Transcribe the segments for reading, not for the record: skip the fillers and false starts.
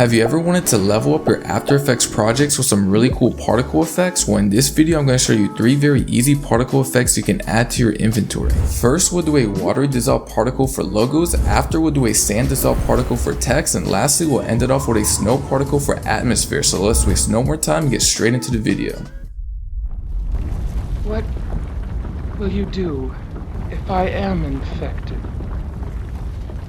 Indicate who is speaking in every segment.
Speaker 1: Have you ever wanted to level up your After Effects projects with some really cool particle effects? Well, in this video, I'm going to show you 3 very easy particle effects you can add to your inventory. First, we'll do a watery dissolve particle for logos. After, we'll do a sand dissolve particle for text. And lastly, we'll end it off with a snow particle for atmosphere. So let's waste no more time and get straight into the video.
Speaker 2: What will you do if I am infected?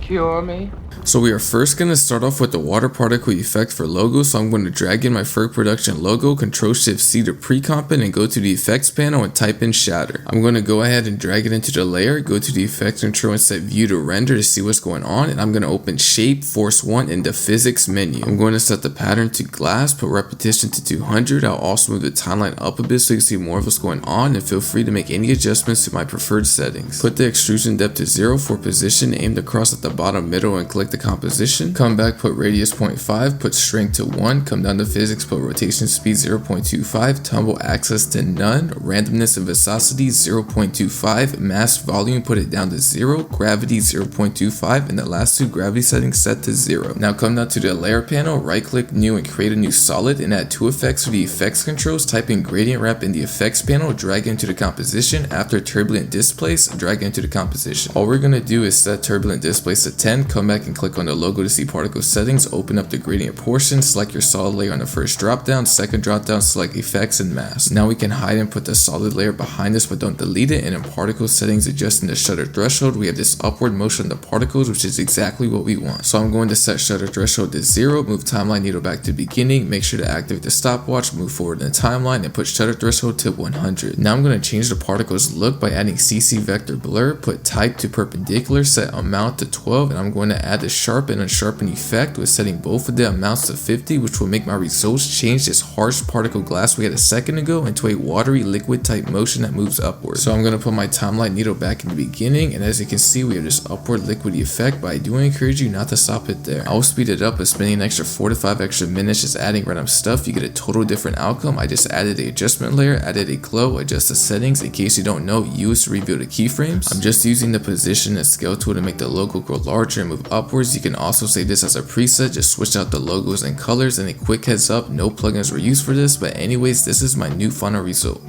Speaker 2: Cure me?
Speaker 1: So we are first going to start off with the water particle effect for logo. So I'm going to drag in my Ferg production logo, Ctrl+Shift+C to pre-comp it and go to the effects panel and type in shatter. I'm going to go ahead and drag it into the layer, go to the effects control and set view to render to see what's going on. And I'm going to open shape, force 1 in the physics menu. I'm going to set the pattern to glass, put repetition to 200. I'll also move the timeline up a bit so you can see more of what's going on, and feel free to make any adjustments to my preferred settings. Put the extrusion depth to 0 for position, aimed across at the bottom middle and click the composition. Come back, put radius 0.5, put strength to 1, come down to physics, put rotation speed 0.25, tumble axis to none, randomness and viscosity 0.25, mass volume put it down to 0, gravity 0.25, and the last 2 gravity settings set to 0. Now come down to the layer panel, right click new and create a new solid and add 2 effects for the effects controls. Type in gradient wrap in the effects panel, drag into the composition. After turbulent displace, drag into the composition. All we're going to do is set turbulent displace to 10, come back and click on the logo to see particle settings, open up the gradient portion, select your solid layer on the first drop down, second drop down, select effects and mask. Now we can hide and put the solid layer behind us, but don't delete it. And in particle settings, adjusting the shutter threshold, we have this upward motion of the particles, which is exactly what we want. So I'm going to set shutter threshold to 0, move timeline needle back to beginning, make sure to activate the stopwatch, move forward in the timeline, and put shutter threshold to 100. Now I'm going to change the particle's look by adding CC vector blur, put type to perpendicular, set amount to 12, and I'm going to add the sharpen and unsharpen effect with setting both of the amounts to 50, which will make my results change this harsh particle glass we had a second ago into a watery liquid type motion that moves upward. So I'm going to put my timeline needle back in the beginning, and as you can see, we have this upward liquid effect, but I do encourage you not to stop it there. I'll speed it up by spending an extra 4 to 5 extra minutes just adding random stuff. You get a total different outcome. I just added the adjustment layer, added a glow, adjust the settings. In case you don't know, use to reveal the keyframes. I'm just using the position and scale tool to make the logo grow larger and move upwards. You can also save this as a preset, just switch out the logos and colors. And a quick heads up, no plugins were used for this, but anyways, this is my new final result.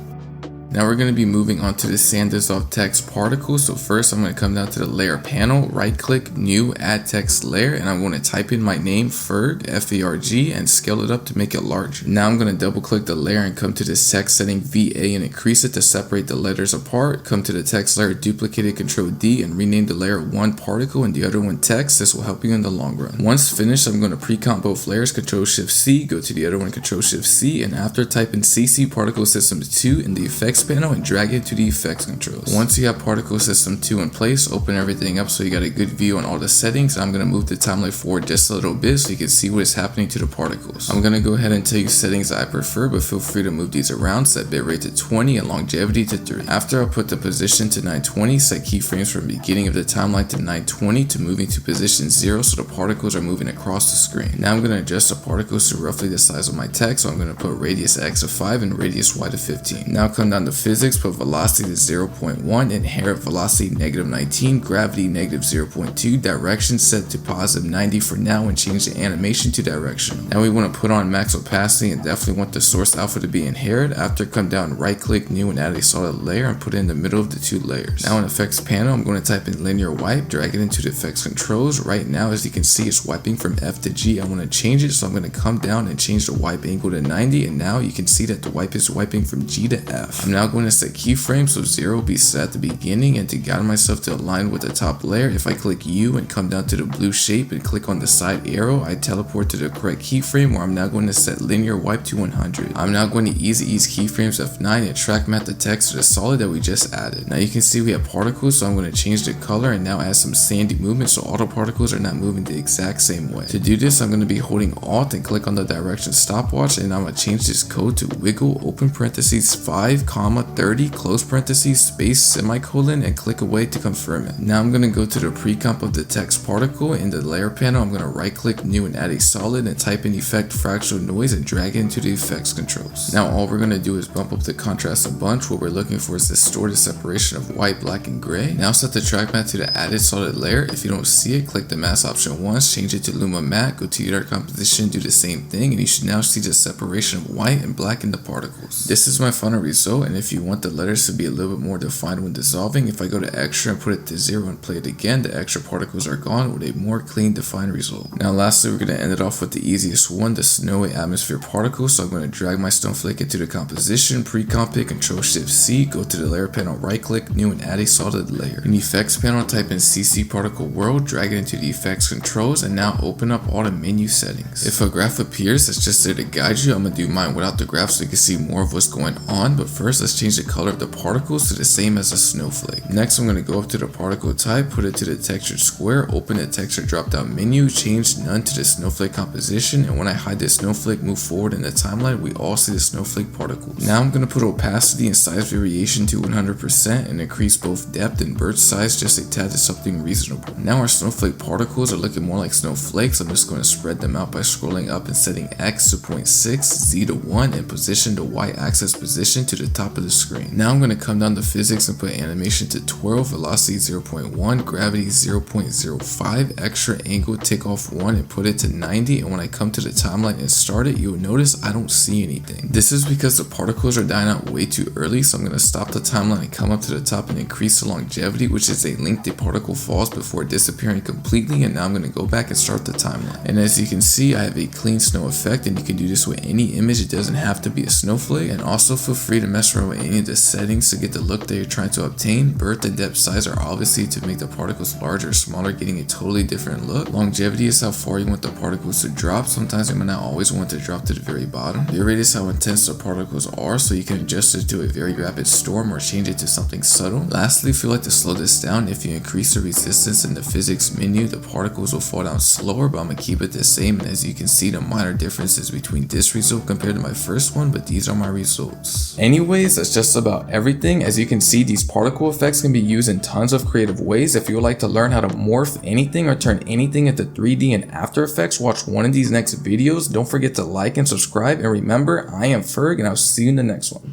Speaker 1: Now we're going to be moving on to the sand dissolve text particle. So first I'm going to come down to the layer panel, right click new, add text layer, and I'm going to type in my name Ferg, F-E-R-G, and scale it up to make it larger. Now I'm going to double click the layer and come to this text setting VA and increase it to separate the letters apart. Come to the text layer, duplicate it, Ctrl D, and rename the layer one particle and the other one text. This will help you in the long run. Once finished, I'm going to pre-comp both layers, Ctrl+Shift+C, go to the other one, Ctrl+Shift+C, and after type in CC particle system 2 in the effects panel and drag it to the effects controls. Once you have particle system 2 in place, open everything up so you got a good view on all the settings. I'm going to move the timeline forward just a little bit so you can see what is happening to the particles. I'm going to go ahead and tell you settings that I prefer, but feel free to move these around. Set bitrate to 20 and longevity to 3. After I put the position to 920, set keyframes from beginning of the timeline to 920 to moving to position 0 so the particles are moving across the screen. Now I'm going to adjust the particles to roughly the size of my text, so I'm going to put radius X to 5 and radius Y to 15. Now come down to physics, put velocity to 0.1, inherent velocity -19, gravity -0.2, direction set to +90 for now, and change the animation to direction. Now we want to put on max opacity and definitely want the source alpha to be inherent. After, come down, right click new and add a solid layer and put it in the middle of the 2 layers. Now in effects panel, I'm going to type in linear wipe, drag it into the effects controls. Right now, as you can see, it's wiping from F to G. I want to change it, so I'm going to come down and change the wipe angle to 90, and now you can see that the wipe is wiping from G to F. I'm now going to set keyframes, so 0 will be set at the beginning, and to guide myself to align with the top layer, if I click U and come down to the blue shape and click on the side arrow, I teleport to the correct keyframe where I'm now going to set linear wipe to 100. I'm now going to easy ease keyframes F9 and track map the text to the solid that we just added. Now you can see we have particles, so I'm going to change the color and now add some sandy movement so all the particles are not moving the exact same way. To do this, I'm going to be holding Alt and click on the direction stopwatch, and I'm going to change this code to wiggle open parentheses 5, comma 30 close parentheses space semicolon and click away to confirm it. Now I'm going to go to the pre-comp of the text particle. In the layer panel, I'm going to right click new and add a solid and type in effect fractional noise and drag it into the effects controls. Now all we're going to do is bump up the contrast a bunch. What we're looking for is distorted separation of white, black, and gray. Now set the track matte to the added solid layer. If you don't see it, click the mask option once, change it to Luma Matte, go to your composition, do the same thing, and you should now see the separation of white and black in the particles. This is my final result, and if you want the letters to be a little bit more defined when dissolving, if I go to extra and put it to 0 and play it again, the extra particles are gone with a more clean defined result. Now lastly, we're going to end it off with the easiest one, the snowy atmosphere particle. So I'm going to drag my snowflake into the composition, pre-comp it, Ctrl-Shift-C, go to the layer panel, right click, new, and add a solid layer. In the effects panel, type in CC particle world, drag it into the effects controls, and now open up all the menu settings. If a graph appears, that's just there to guide you. I'm going to do mine without the graph so you can see more of what's going on, but first let's change the color of the particles to the same as a snowflake. Next, I'm going to go up to the particle type, put it to the textured square, open the texture drop down menu, change none to the snowflake composition, and when I hide the snowflake, move forward in the timeline, we all see the snowflake particles. Now I'm going to put opacity and size variation to 100% and increase both depth and burst size just a tad to something reasonable. Now our snowflake particles are looking more like snowflakes. I'm just going to spread them out by scrolling up and setting X to 0.6, Z to 1, and position the Y axis position to the top of the screen. Now I'm going to come down to physics and put animation to 12, velocity 0.1, gravity 0.05, extra angle take off 1 and put it to 90, and when I come to the timeline and start it, you'll notice I don't see anything. This is because the particles are dying out way too early, so I'm going to stop the timeline and come up to the top and increase the longevity, which is a length the particle falls before disappearing completely, and now I'm going to go back and start the timeline. And as you can see, I have a clean snow effect, and you can do this with any image. It doesn't have to be a snowflake, and also feel free to mess around with any of the settings to get the look that you're trying to obtain. Birth and depth size are obviously to make the particles larger or smaller, getting a totally different look. Longevity is how far you want the particles to drop. Sometimes you might not always want to drop to the very bottom. Bill rate is how intense the particles are, so you can adjust it to a very rapid storm or change it to something subtle. Lastly, if you like to slow this down, if you increase the resistance in the physics menu, the particles will fall down slower, but I'm going to keep it the same. And as you can see, the minor differences between this result compared to my first one, but these are my results. Anyways, that's just about everything. As you can see, these particle effects can be used in tons of creative ways. If you would like to learn how to morph anything or turn anything into 3D in After Effects, watch one of these next videos. Don't forget to like and subscribe, and remember, I am Ferg, and I'll see you in the next one.